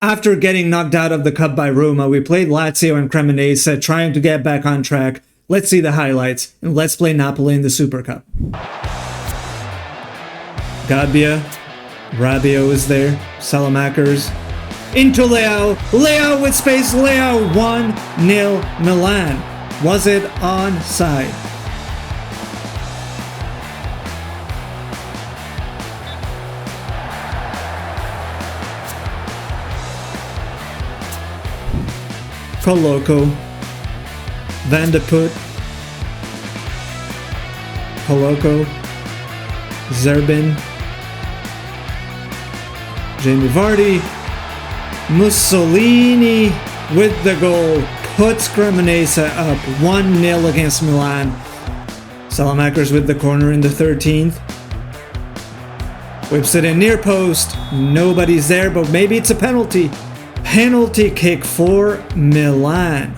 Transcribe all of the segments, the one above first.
After getting knocked out of the cup by Roma, we played Lazio and Cremonese, trying to get back on track. Let's see the highlights, and let's play Napoli in the Super Cup. Gabbia, Rabiot is there, Salamakers, into Leao, Leao with space, Leao 1-0 Milan. Was it onside? Coloco, Van de Put, Coloco, Zerbin, Jamie Vardy, Mussolini with the goal, puts Cremonese up 1-0 against Milan. Salamakers with the corner in the 13th. Whips it in near post, nobody's there, but maybe it's a penalty. Penalty kick for Milan.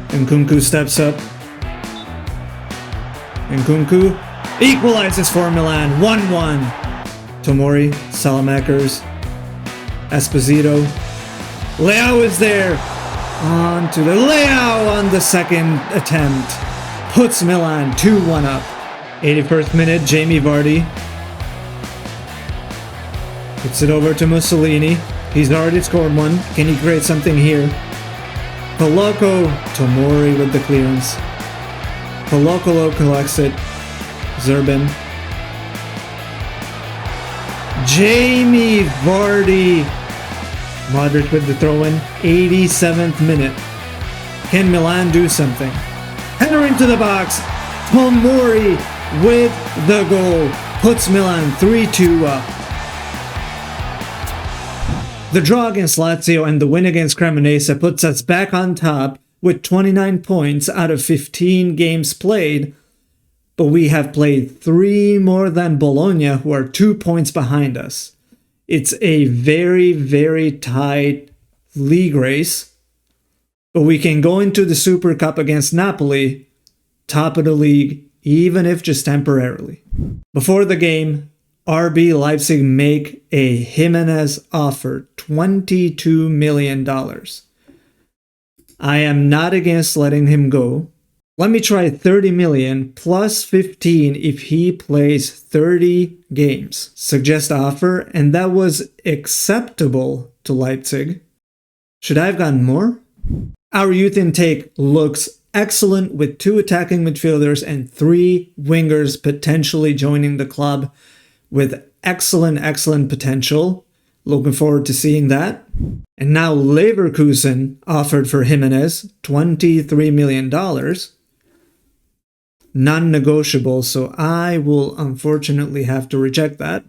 Nkunku steps up. Nkunku equalizes for Milan, 1-1. Tomori, Salamakers, Esposito. Leao is there. On to the Leao on the second attempt. Puts Milan 2-1 up. 81st minute, Jamie Vardy. Puts it over to Mussolini. He's already scored one. Can he create something here? Coloco, Tomori with the clearance. Coloco collects it. Zerbin. Jamie Vardy. Modric with the throw-in. 87th minute. Can Milan do something? Header into the box. Tomori with the goal. Puts Milan 3-2 up. The draw against Lazio and the win against Cremonese puts us back on top with 29 points out of 15 games played, but we have played 3 more than Bologna, who are 2 points behind us. It's a very, very tight league race, but we can go into the Super Cup against Napoli, top of the league, even if just temporarily. Before the game, RB Leipzig make a Jimenez offer, $22 million. I am not against letting him go. Let me try 30 million plus 15 if he plays 30 games. Suggest offer, and that was acceptable to Leipzig. Should I have gotten more? Our youth intake looks excellent with 2 attacking midfielders and 3 wingers potentially joining the club with excellent potential. Looking forward to seeing that. And now Leverkusen offered for Jimenez $23 million. Non-negotiable, so I will unfortunately have to reject that.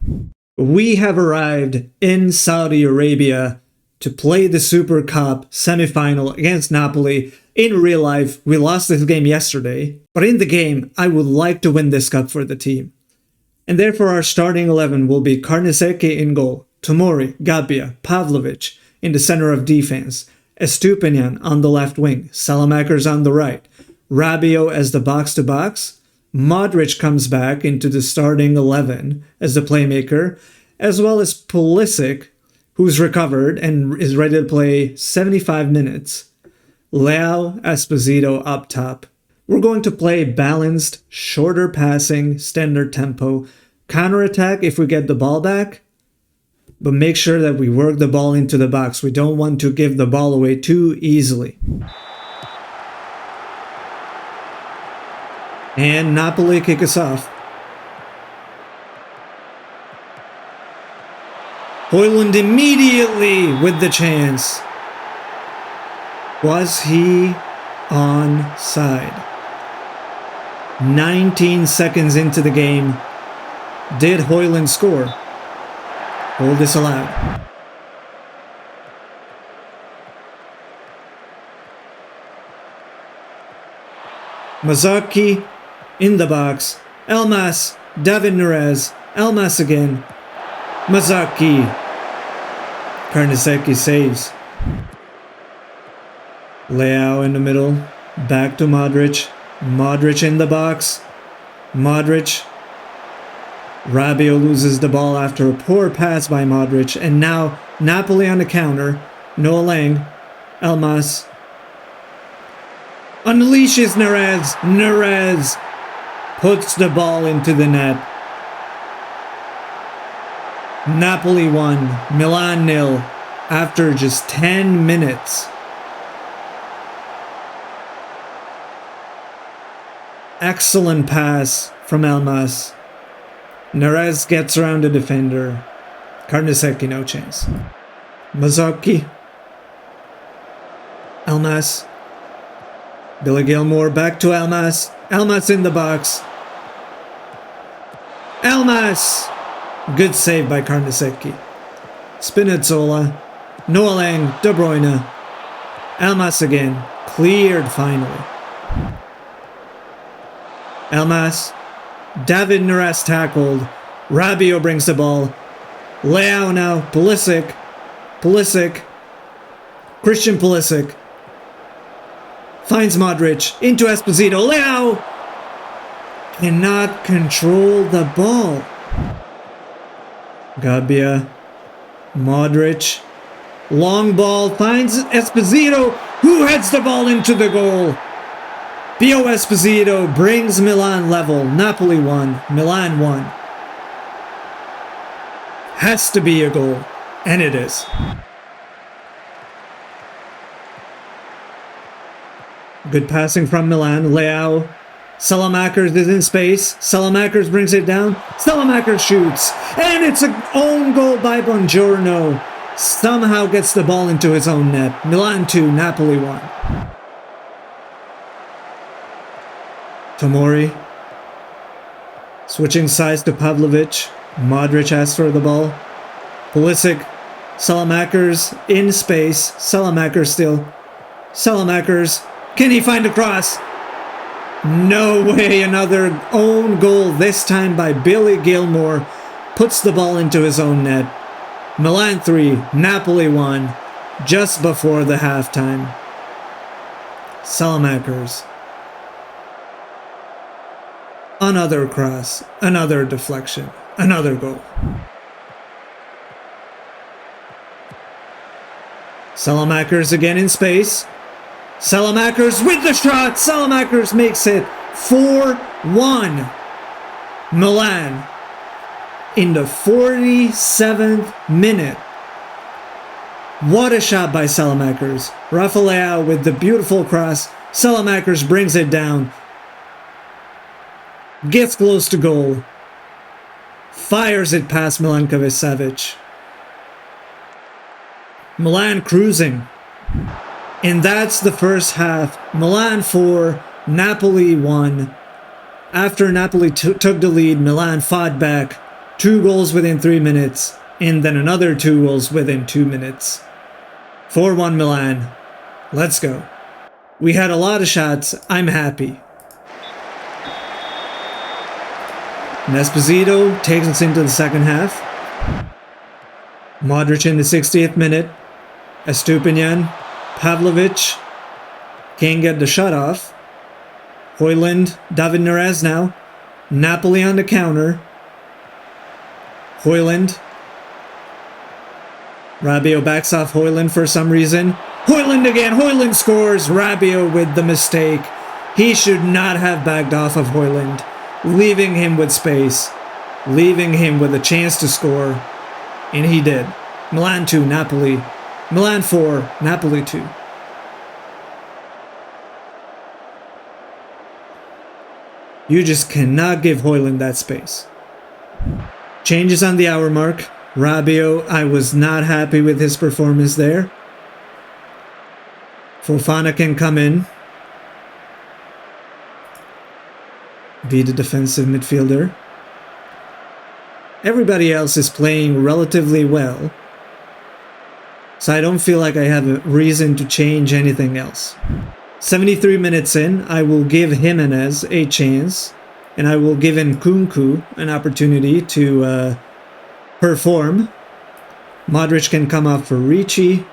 We have arrived in Saudi Arabia to play the Supercoppa Semi-Final against Napoli. In real life, we lost this game yesterday, but in the game, I would like to win this cup for the team. And therefore our starting 11 will be Carnesecchi in goal, Tomori, Gabbia, Pavlovic in the center of defense, Estupiñán on the left wing, Salamakers on the right, Rabiot as the box-to-box, Modric comes back into the starting 11 as the playmaker, as well as Pulisic, who's recovered and is ready to play 75 minutes, Leao, Esposito up top. We're going to play balanced, shorter passing, standard tempo, counterattack if we get the ball back, but make sure that we work the ball into the box. We don't want to give the ball away too easily. And Napoli kick us off. Højlund immediately with the chance. Was he onside? 19 seconds into the game. Did Højlund score? Goal disallowed. Mazzocchi in the box. Elmas, David Nunes, Elmas again. Mazzocchi. Carnesecchi saves. Leao in the middle. Back to Modric. Modric in the box. Modric. Rabiot loses the ball after a poor pass by Modric, and now Napoli on the counter. Noah Lang, Elmas unleashes Nerez. Nerez puts the ball into the net. Napoli 1, Milan 0 after just 10 minutes. Excellent pass from Elmas. Nerez gets around the defender. Karnaseki, no chance. Mazzocchi. Elmas. Billy Gilmore back to Elmas. Elmas in the box. Elmas! Good save by Karnaseki. Spinazzola. Noah Lang. De Bruyne. Elmas again. Cleared finally. Elmas. David Neres tackled. Rabiot brings the ball. Leao now. Pulisic. Christian Pulisic. Finds Modric. Into Esposito. Leao cannot control the ball. Gabbia. Modric. Long ball. Finds Esposito, who heads the ball into the goal. Pio Esposito brings Milan level. Napoli 1, Milan 1. Has to be a goal, and it is. Good passing from Milan. Leao. Salamakers is in space. Salamakers brings it down. Salamakers shoots, and it's an own goal by Buongiorno. Somehow gets the ball into his own net. Milan 2, Napoli 1. Tomori. Switching sides to Pavlovic. Modric asks for the ball. Pulisic. Salamakers in space. Salamakers still. Salamakers. Can he find a cross? No way. Another own goal, this time by Billy Gilmore. Puts the ball into his own net. Milan 3, Napoli 1. Just before the halftime. Salamakers. Another cross, another deflection, another goal. Salamakers again in space. Salamakers with the shot. Salamakers makes it 4-1. Milan in the 47th minute. What a shot by Salamakers. Rafael with the beautiful cross. Salamakers brings it down. Gets close to goal. Fires it past Milankovic-Savic. Milan cruising. And that's the first half. Milan 4, Napoli 1. After Napoli took the lead, Milan fought back. 2 goals within 3 minutes. And then another 2 goals within 2 minutes. 4-1 Milan. Let's go. We had a lot of shots. I'm happy. Esposito takes us into the second half. Modric in the 60th minute. Estupinian. Pavlovic. Can't get the shot off. Højlund. David Neres now. Napoli on the counter. Højlund. Rabiot backs off Højlund for some reason. Højlund again. Højlund scores. Rabiot with the mistake. He should not have backed off of Højlund. Leaving him with space. Leaving him with a chance to score. And he did. Milan 2, Napoli. Milan 4, Napoli 2. You just cannot give Højlund that space. Changes on the hour mark. Rabiot, I was not happy with his performance there. Fofana can come in. Be the defensive midfielder. Everybody else is playing relatively well. So I don't feel like I have a reason to change anything else. 73 minutes in, I will give Jimenez a chance. And I will give Nkunku an opportunity to perform. Modric can come off for Ricci.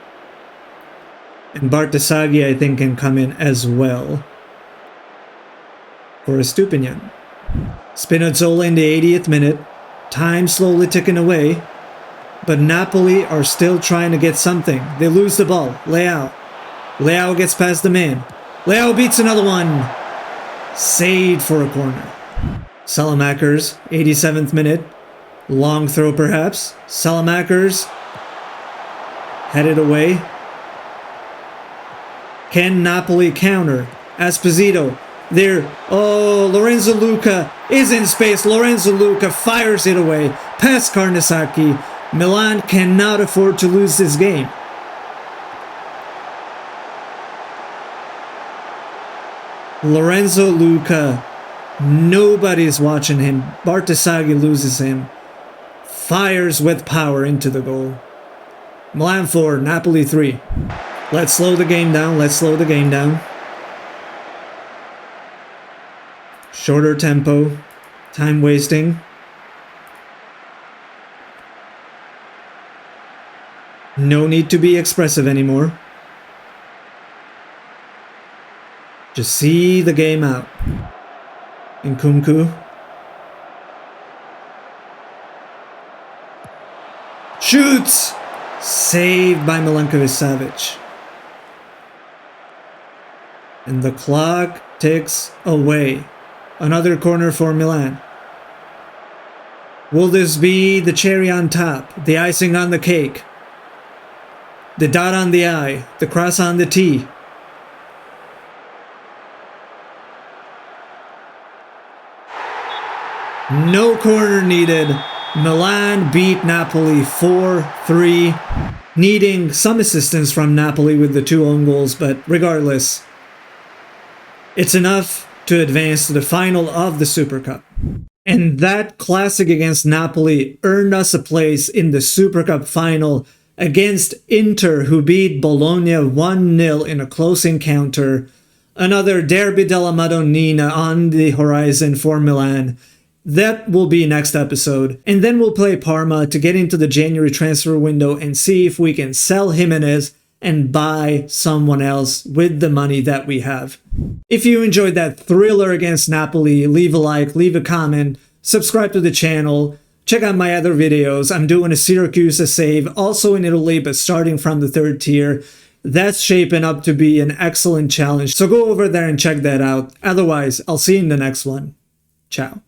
And Bartasaghi, I think, can come in as well. For Estupinian. Spinazzola in the 80th minute. Time slowly ticking away. But Napoli are still trying to get something. They lose the ball. Leao. Leao gets past the man. Leao beats another one. Saved for a corner. Salamakers, 87th minute. Long throw perhaps. Salamakers. Headed away. Can Napoli counter? Esposito. There. Oh, Lorenzo Luca is in space. Lorenzo Luca fires it away. Past Karnasaki. Milan cannot afford to lose this game. Lorenzo Luca. Nobody's watching him. Bartasaghi loses him. Fires with power into the goal. Milan 4, Napoli 3. Let's slow the game down. Let's slow the game down. Shorter tempo. Time wasting. No need to be expressive anymore. Just see the game out. Nkunku. Shoots! Saved by Milankovic-Savic. And the clock ticks away. Another corner for Milan. Will this be the cherry on top? The icing on the cake? The dot on the I, the cross on the T. No corner needed. Milan beat Napoli 4-3, needing some assistance from Napoli with the 2 own goals, but regardless, it's enough to advance to the final of the Super Cup. And that classic against Napoli earned us a place in the Super Cup final against Inter, who beat Bologna 1-0 in a close encounter. Another Derby della Madonnina on the horizon for Milan. That will be next episode. And then we'll play Parma to get into the January transfer window and see if we can sell Jimenez and buy someone else with the money that we have. If you enjoyed that thriller against Napoli, leave a like, leave a comment, subscribe to the channel. Check out my other videos. I'm doing a Syracuse save, also in Italy, but starting from the 3rd tier. That's shaping up to be an excellent challenge, so go over there and check that out. Otherwise, I'll see you in the next one. Ciao.